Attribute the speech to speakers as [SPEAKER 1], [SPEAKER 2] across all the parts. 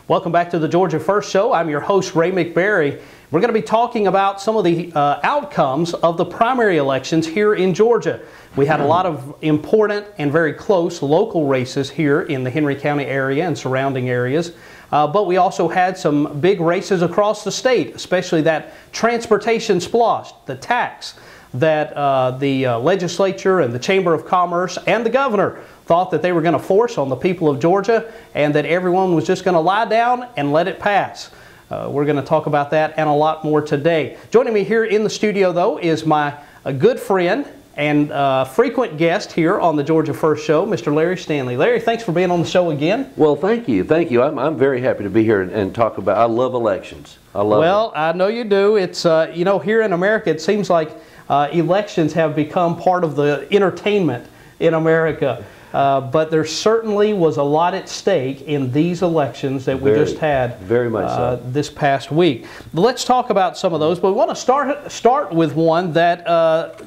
[SPEAKER 1] Welcome back to the Georgia First Show. I'm your host, Ray McBarry. We're going to be talking about some of the outcomes of the primary elections here in Georgia. We had a lot of important and very close local races here in the Henry County area and surrounding areas. But we also had some big races across the state, especially that transportation splosh, the tax that the legislature and the Chamber of Commerce and the governor thought that they were going to force on the people of Georgia, and that everyone was just going to lie down and let it pass. We're going to talk about that and a lot more today. Joining me here in the studio, though, is my good friend and frequent guest here on the Georgia First Show, Mr. Larry Stanley. Larry, thanks for being on the show again.
[SPEAKER 2] Well, thank you. Thank you. I'm very happy to be here and talk about, I love elections. I love
[SPEAKER 1] Well, I know you do. It's, you know, here in America, it seems like elections have become part of the entertainment in America. But there certainly was a lot at stake in these elections that we just had
[SPEAKER 2] very much so.
[SPEAKER 1] This past week. Let's talk about some of those, but we want to start with one that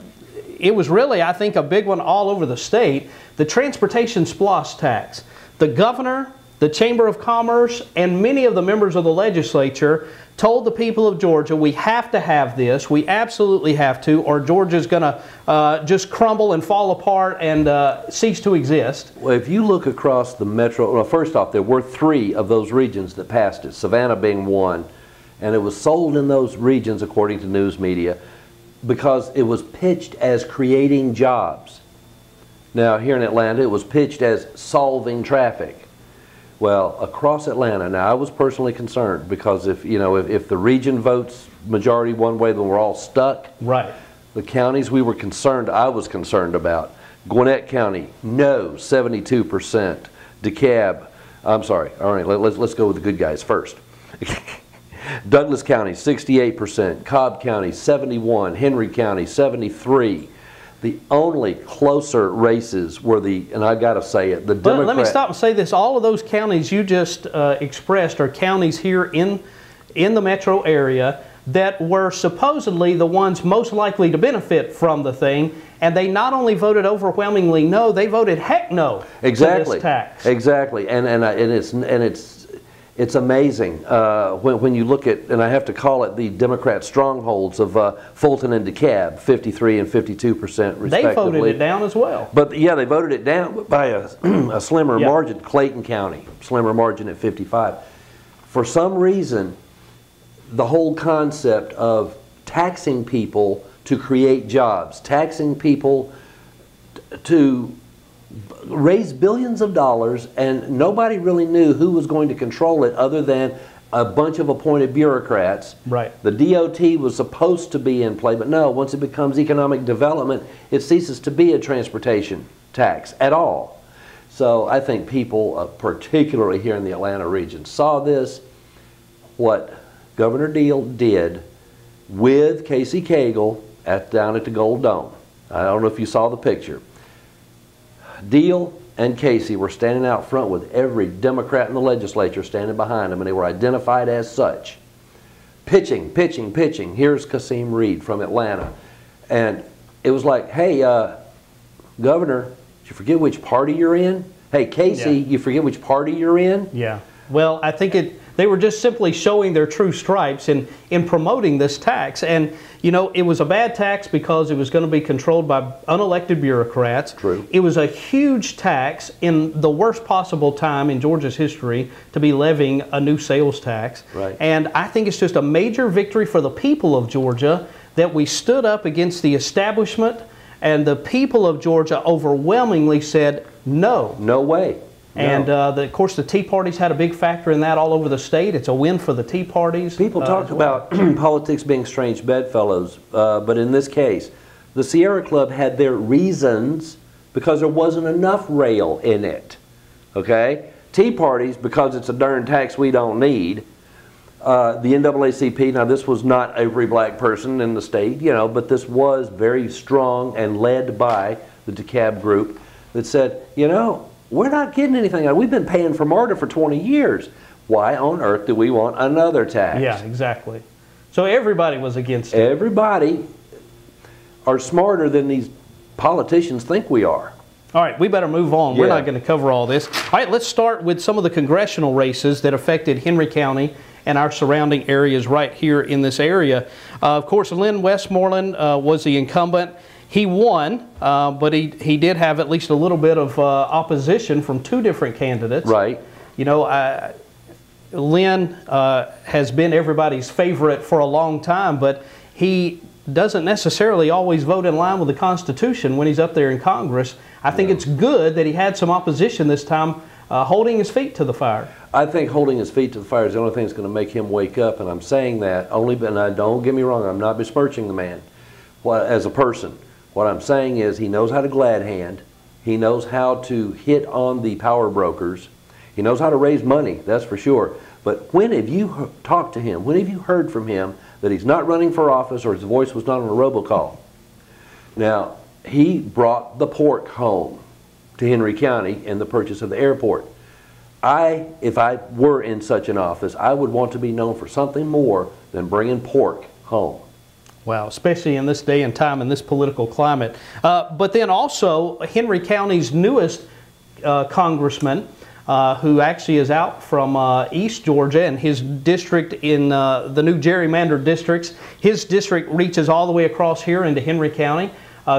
[SPEAKER 1] it was really, I think, a big one all over the state, the transportation splosh tax. The governor, the Chamber of Commerce, and many of the members of the legislature told the people of Georgia, we have to have this, we absolutely have to, or Georgia's going to just crumble and fall apart and cease to exist.
[SPEAKER 2] Well, if you look across the metro, well, first off, there were 3 of those regions that passed it, Savannah being one, and it was sold in those regions, according to news media, because it was pitched as creating jobs. Now, here in Atlanta, it was pitched as solving traffic. Well, across Atlanta, now I was personally concerned because if the region votes majority one way, then we're all stuck.
[SPEAKER 1] Right.
[SPEAKER 2] The counties we were concerned, I was concerned about. Gwinnett County, no, 72%. DeKalb, I'm sorry, all right, let's go with the good guys first. Douglas County, 68%. Cobb County, 71%. Henry County, 73%. The only closer races were and I got to say it, the Democrat.
[SPEAKER 1] Let me stop and say this. All of those counties you just expressed are counties here in the metro area that were supposedly the ones most likely to benefit from the thing, and they not only voted overwhelmingly no, they voted heck no to this tax.
[SPEAKER 2] Exactly, and it's amazing when you look at, and I have to call it the Democrat strongholds of Fulton and DeKalb, 53% and 52% respectively.
[SPEAKER 1] They voted it down as well.
[SPEAKER 2] But yeah, they voted it down by a slimmer margin. Clayton County, slimmer margin at 55%. For some reason, the whole concept of taxing people to create jobs, taxing people to raise billions of dollars, and nobody really knew who was going to control it other than a bunch of appointed bureaucrats.
[SPEAKER 1] Right.
[SPEAKER 2] The DOT was supposed to be in play, but no, once it becomes economic development, it ceases to be a transportation tax at all. So I think people, particularly here in the Atlanta region, saw this, what Governor Deal did with Casey Cagle down at the Gold Dome. I don't know if you saw the picture. Deal and Casey were standing out front with every Democrat in the legislature standing behind them, and they were identified as such. Pitching. Here's Kasim Reed from Atlanta. And it was like, hey, Governor, did you forget which party you're in? Hey, Casey, you forget which party you're in?
[SPEAKER 1] Yeah. Well, I think they were just simply showing their true stripes in promoting this tax. And, you know, it was a bad tax because it was going to be controlled by unelected bureaucrats.
[SPEAKER 2] True.
[SPEAKER 1] It was a huge tax in the worst possible time in Georgia's history to be levying a new sales tax.
[SPEAKER 2] Right.
[SPEAKER 1] And I think it's just a major victory for the people of Georgia that we stood up against the establishment, and the people of Georgia overwhelmingly said no.
[SPEAKER 2] No way.
[SPEAKER 1] And of course, the Tea Parties had a big factor in that all over the state. It's a win for the Tea Parties.
[SPEAKER 2] People talk about politics being strange bedfellows, but in this case, the Sierra Club had their reasons because there wasn't enough rail in it. Okay? Tea Parties, because it's a darn tax we don't need. The NAACP, now this was not every black person in the state, you know, but this was very strong and led by the DeKalb group that said, you know, we're not getting anything out. We've been paying for MARTA for 20 years. Why on earth do we want another tax?
[SPEAKER 1] Yeah, exactly. So everybody was against it.
[SPEAKER 2] Everybody are smarter than these politicians think we are.
[SPEAKER 1] All right, we better move on. We're
[SPEAKER 2] Yeah.
[SPEAKER 1] not going to cover all this. All right, let's start with some of the congressional races that affected Henry County and our surrounding areas right here in this area. Of course, Len Westmoreland was the incumbent. He won, but he did have at least a little bit of opposition from two different candidates.
[SPEAKER 2] Right.
[SPEAKER 1] You know, Len has been everybody's favorite for a long time, but he doesn't necessarily always vote in line with the Constitution when he's up there in Congress. I think it's good that he had some opposition this time, holding his feet to the fire.
[SPEAKER 2] I think holding his feet to the fire is the only thing that's going to make him wake up, and I'm saying that only, and don't get me wrong, I'm not besmirching the man as a person. What I'm saying is he knows how to glad hand, he knows how to hit on the power brokers, he knows how to raise money, that's for sure. But when have you talked to him, when have you heard from him that he's not running for office or his voice was not on a robocall? Now, he brought the pork home to Henry County in the purchase of the airport. If I were in such an office, I would want to be known for something more than bringing pork home.
[SPEAKER 1] Wow, especially in this day and time, in this political climate. But then also, Henry County's newest congressman, who actually is out from East Georgia, and his district in the new gerrymandered districts, his district reaches all the way across here into Henry County.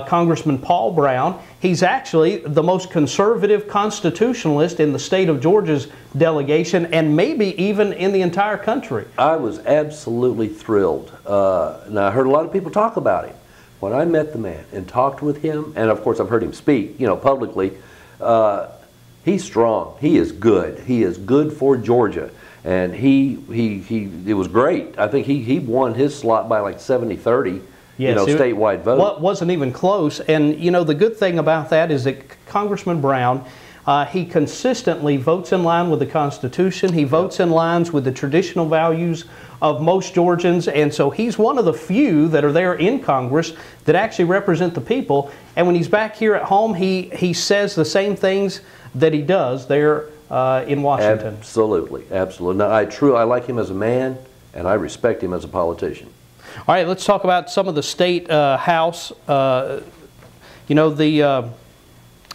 [SPEAKER 1] Congressman Paul Brown. He's actually the most conservative constitutionalist in the state of Georgia's delegation, and maybe even in the entire country.
[SPEAKER 2] I was absolutely thrilled. Now, I heard a lot of people talk about him. When I met the man and talked with him, and of course I've heard him speak, you know, publicly, he's strong. He is good. He is good for Georgia. And it was great. I think he won his slot by like 70-30.
[SPEAKER 1] Yes,
[SPEAKER 2] you know, statewide vote.
[SPEAKER 1] Wasn't even close. And, you know, the good thing about that is that Congressman Brown, he consistently votes in line with the Constitution. He votes in lines with the traditional values of most Georgians. And so he's one of the few that are there in Congress that actually represent the people. And when he's back here at home, he says the same things that he does there in Washington.
[SPEAKER 2] Absolutely, absolutely. Now, I like him as a man, and I respect him as a politician.
[SPEAKER 1] All right, let's talk about some of the state House. You know,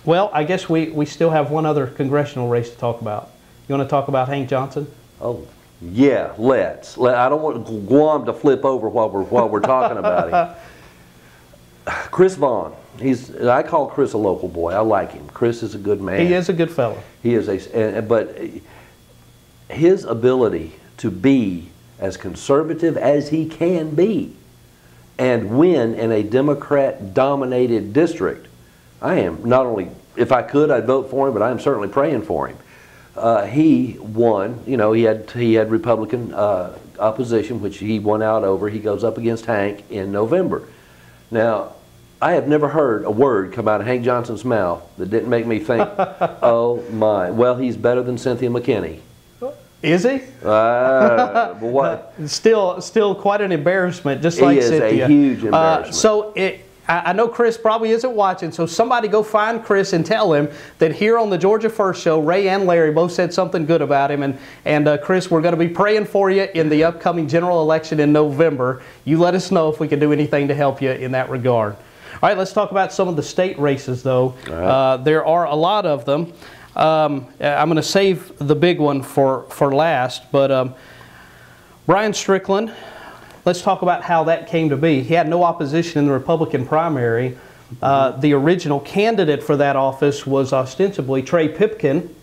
[SPEAKER 1] well, I guess we still have one other congressional race to talk about. You want to talk about Hank Johnson?
[SPEAKER 2] Oh, yeah, let's. I don't want Guam to flip over while we're talking about him. Chris Vaughn. I call Chris a local boy. I like him. Chris is a good man.
[SPEAKER 1] He is a good fellow.
[SPEAKER 2] He is but his ability to be as conservative as he can be and win in a Democrat-dominated district. I am not only, if I could, I'd vote for him, but I am certainly praying for him. He won, you know, he had Republican opposition, which he won out over. He goes up against Hank in November. Now, I have never heard a word come out of Hank Johnson's mouth that didn't make me think, oh my, well, he's better than Cynthia McKinney.
[SPEAKER 1] Is he?
[SPEAKER 2] What?
[SPEAKER 1] Still quite an embarrassment, just like Cynthia.
[SPEAKER 2] He is a huge embarrassment.
[SPEAKER 1] I know Chris probably isn't watching, so somebody go find Chris and tell him that here on the Georgia First Show, Ray and Larry both said something good about him. And Chris, we're going to be praying for you in the upcoming general election in November. You let us know if we can do anything to help you in that regard. All right, let's talk about some of the state races, though. Right. There are a lot of them. I'm going to save the big one for last, but Brian Strickland, let's talk about how that came to be. He had no opposition in the Republican primary. The original candidate for that office was ostensibly Trey Pipkin.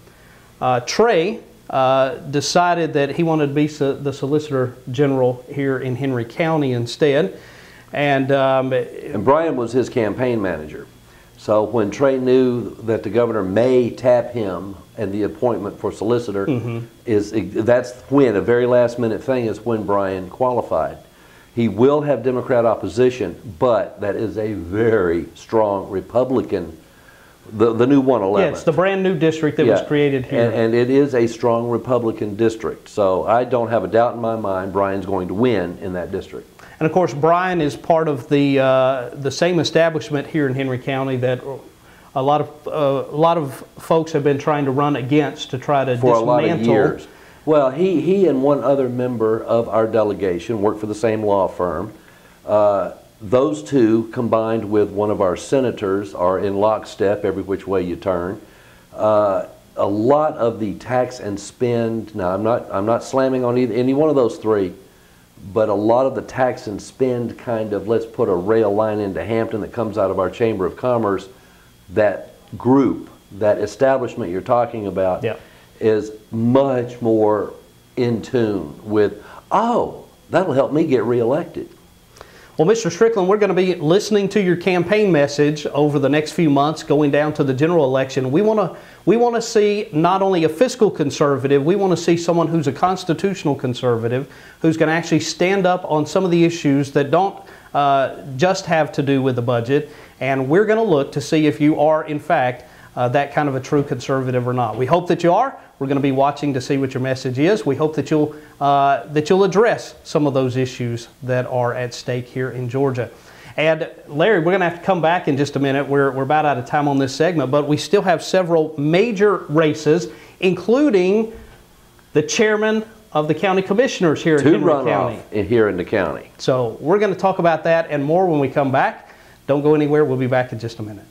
[SPEAKER 1] Trey decided that he wanted to be the Solicitor General here in Henry County instead. And
[SPEAKER 2] Brian was his campaign manager. So when Trey knew that the governor may tap him and the appointment for solicitor, that's when, a very last minute thing, is when Brian qualified. He will have Democrat opposition, but that is a very strong Republican, the new 111.
[SPEAKER 1] Yes, the brand new district that was created here.
[SPEAKER 2] And it is a strong Republican district. So I don't have a doubt in my mind Brian's going to win in that district.
[SPEAKER 1] And of course, Brian is part of the same establishment here in Henry County that a lot of folks have been trying to run against to try to dismantle.
[SPEAKER 2] For a lot of years. Well, he and one other member of our delegation work for the same law firm. those two, combined with one of our senators, are in lockstep every which way you turn. A lot of the tax and spend, now I'm not slamming on any one of those three, but a lot of the tax and spend kind of, let's put a rail line into Hampton that comes out of our Chamber of Commerce, that group, that establishment you're talking about,
[SPEAKER 1] yep,
[SPEAKER 2] is much more in tune with, oh, that'll help me get reelected.
[SPEAKER 1] Well, Mr. Strickland, we're going to be listening to your campaign message over the next few months going down to the general election. We want to see not only a fiscal conservative, we want to see someone who's a constitutional conservative, who's going to actually stand up on some of the issues that don't just have to do with the budget. And we're going to look to see if you are, in fact, that kind of a true conservative or not. We hope that you are. We're going to be watching to see what your message is. We hope that you'll address some of those issues that are at stake here in Georgia. And Larry, we're going to have to come back in just a minute. We're about out of time on this segment, but we still have several major races, including the chairman of the county commissioners here in Henry County.
[SPEAKER 2] Here in the county.
[SPEAKER 1] So we're going to talk about that and more when we come back. Don't go anywhere. We'll be back in just a minute.